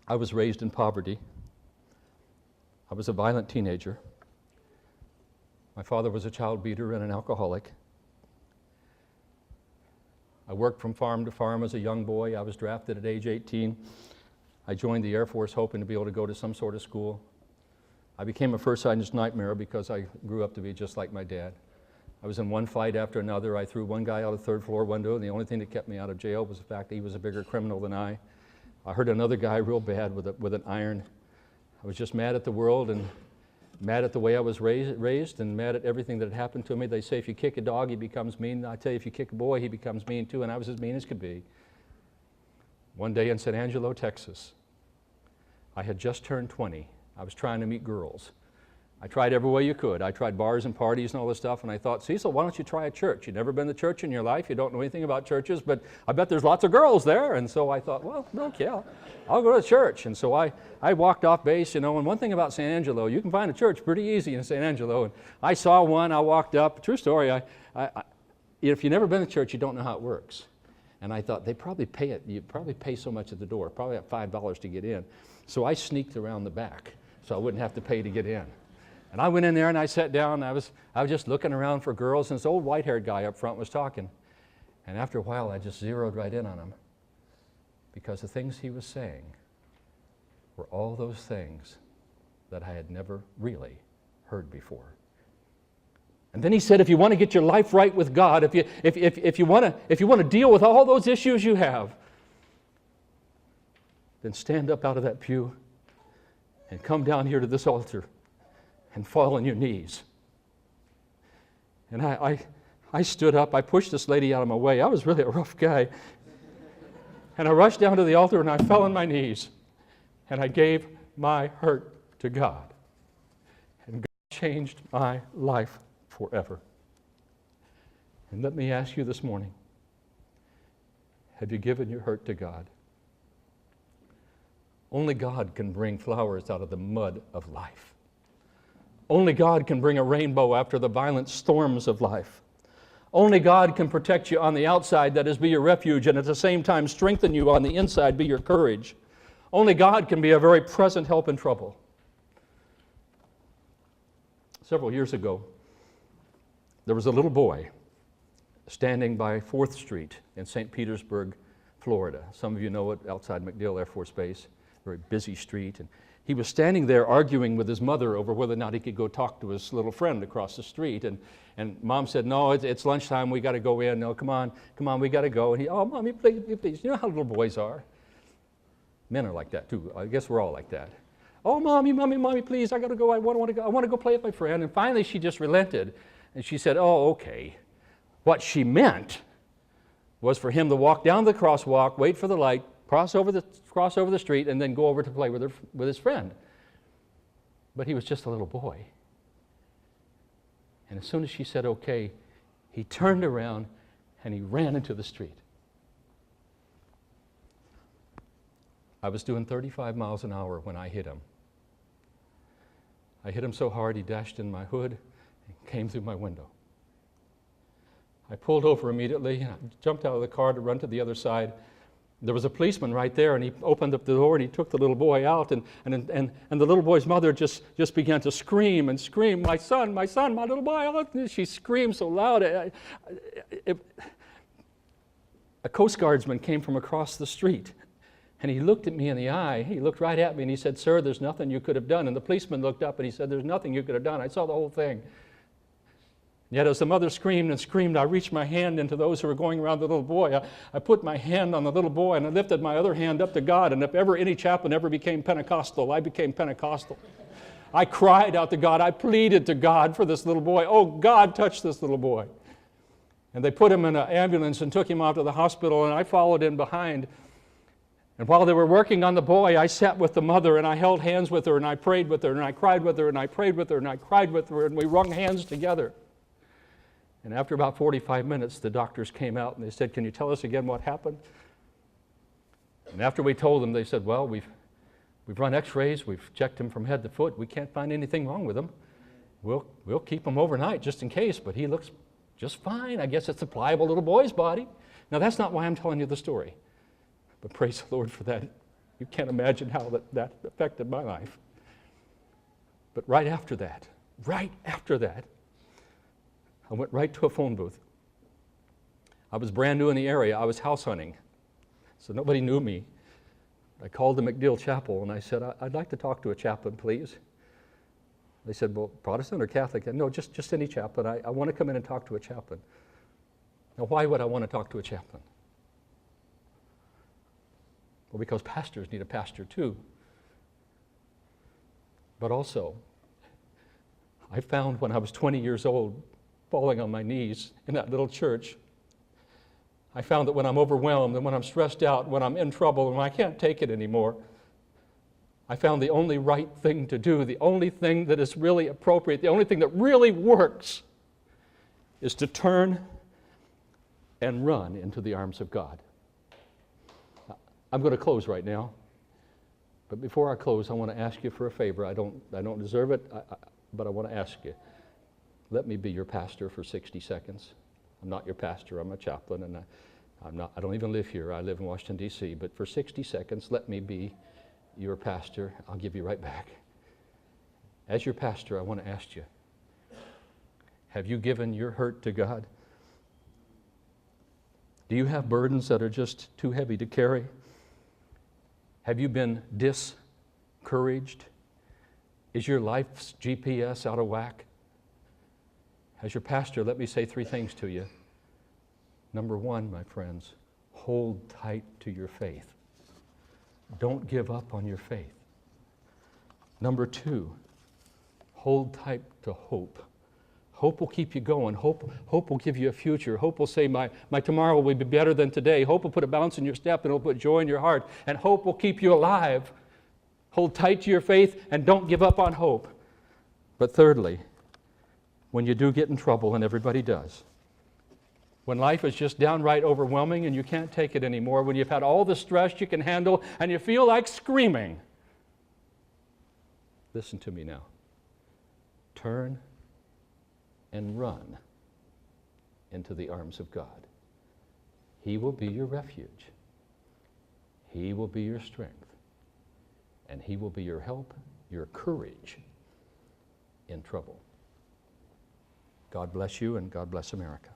I was raised in poverty. I was a violent teenager. My father was a child beater and an alcoholic. I worked from farm to farm as a young boy. I was drafted at age 18. I joined the Air Force hoping to be able to go to some sort of school. I became a first sergeant's nightmare because I grew up to be just like my dad. I was in one fight after another. I threw one guy out a third-floor window, and the only thing that kept me out of jail was the fact that he was a bigger criminal than I. I hurt another guy real bad with an iron. I was just mad at the world and mad at the way I was raised and mad at everything that had happened to me. They say if you kick a dog, he becomes mean. I tell you, if you kick a boy, he becomes mean too, and I was as mean as could be. One day in San Angelo, Texas, I had just turned 20. I was trying to meet girls. I tried every way you could. I tried bars and parties and all this stuff, and I thought, Cecil, why don't you try a church? You've never been to church in your life. You don't know anything about churches, but I bet there's lots of girls there. And so I thought, well, okay, I'll go to church. And so I walked off base, and one thing about San Angelo, you can find a church pretty easy in San Angelo. And I saw one, I walked up. True story, if you've never been to church, you don't know how it works. And I thought, you probably pay so much at the door, probably at $5 to get in. So I sneaked around the back so I wouldn't have to pay to get in. And I went in there and I sat down, and I was just looking around for girls, and this old white-haired guy up front was talking. And after a while, I just zeroed right in on him, because the things he was saying were all those things that I had never really heard before. And then he said, if you want to get your life right with God, if you want to deal with all those issues you have, then stand up out of that pew and come down here to this altar and fall on your knees. And I stood up. I pushed this lady out of my way. I was really a rough guy. And I rushed down to the altar and I fell on my knees. And I gave my hurt to God. And God changed my life forever. And let me ask you this morning, have you given your hurt to God? Only God can bring flowers out of the mud of life. Only God can bring a rainbow after the violent storms of life. Only God can protect you on the outside, that is, be your refuge, and at the same time strengthen you on the inside, be your courage. Only God can be a very present help in trouble. Several years ago, there was a little boy standing by 4th Street in St. Petersburg, Florida. Some of you know it, outside MacDill Air Force Base, very busy street. And he was standing there arguing with his mother over whether or not he could go talk to his little friend across the street. And Mom said, no, it's lunchtime, we got to go in. No, come on, we got to go. And he, oh, Mommy, please. You know how little boys are. Men are like that too. I guess we're all like that. Oh, Mommy, please, I got to go. I want to go play with my friend. And finally she just relented. And she said, oh, okay. What she meant was for him to walk down the crosswalk, wait for the light, cross over the street, and then go over to play with his friend. But he was just a little boy. And as soon as she said okay, he turned around and he ran into the street. I was doing 35 miles an hour when I hit him. I hit him so hard he dashed in my hood and came through my window. I pulled over immediately, and I jumped out of the car to run to the other side. There was a policeman right there, and he opened up the door and he took the little boy out, and the little boy's mother just began to scream and scream, my son, my little boy. She screamed so loud. A Coast Guardsman came from across the street, and he looked at me in the eye. He looked right at me and he said, sir, there's nothing you could have done. And the policeman looked up and he said, there's nothing you could have done. I saw the whole thing. Yet as the mother screamed and screamed, I reached my hand into those who were going around the little boy. I put my hand on the little boy and I lifted my other hand up to God. And if ever any chaplain ever became Pentecostal, I became Pentecostal. I cried out to God. I pleaded to God for this little boy. Oh, God, touch this little boy. And they put him in an ambulance and took him out to the hospital, and I followed in behind. And while they were working on the boy, I sat with the mother and I held hands with her and I prayed with her and I cried with her and I prayed with her and I cried with her, and we wrung hands together. And after about 45 minutes, the doctors came out and they said, can you tell us again what happened? And after we told them, they said, well, we've run x-rays, we've checked him from head to foot, we can't find anything wrong with him. We'll keep him overnight just in case, but he looks just fine. I guess it's a pliable little boy's body. Now that's not why I'm telling you the story, but praise the Lord for that You can't imagine how that affected my life. But right after that, I went right to a phone booth. I was brand new in the area. I was house hunting, so nobody knew me. I called the McDill Chapel and I said, I'd like to talk to a chaplain, please. They said, well, Protestant or Catholic? No, just any chaplain. I want to come in and talk to a chaplain. Now, why would I want to talk to a chaplain? Well, because pastors need a pastor too. But also, I found when I was 20 years old, falling on my knees in that little church, I found that when I'm overwhelmed and when I'm stressed out, when I'm in trouble and when I can't take it anymore, I found the only right thing to do, the only thing that is really appropriate, the only thing that really works is to turn and run into the arms of God. I'm going to close right now, but before I close, I want to ask you for a favor. I don't deserve it, but I want to ask you. Let me be your pastor for 60 seconds. I'm not your pastor, I'm a chaplain, and I don't even live here. I live in Washington, D.C., but for 60 seconds, let me be your pastor. I'll give you right back. As your pastor, I want to ask you, have you given your hurt to God? Do you have burdens that are just too heavy to carry? Have you been discouraged? Is your life's GPS out of whack? As your pastor, let me say 3 things to you. Number 1, my friends, hold tight to your faith. Don't give up on your faith. Number 2, hold tight to hope. Hope will keep you going. Hope will give you a future. Hope will say, my tomorrow will be better than today. Hope will put a bounce in your step and it'll put joy in your heart. And hope will keep you alive. Hold tight to your faith and don't give up on hope. But thirdly, when you do get in trouble, and everybody does, when life is just downright overwhelming and you can't take it anymore, when you've had all the stress you can handle and you feel like screaming, listen to me now. Turn and run into the arms of God. He will be your refuge. He will be your strength. And He will be your help, your courage in trouble. God bless you and God bless America.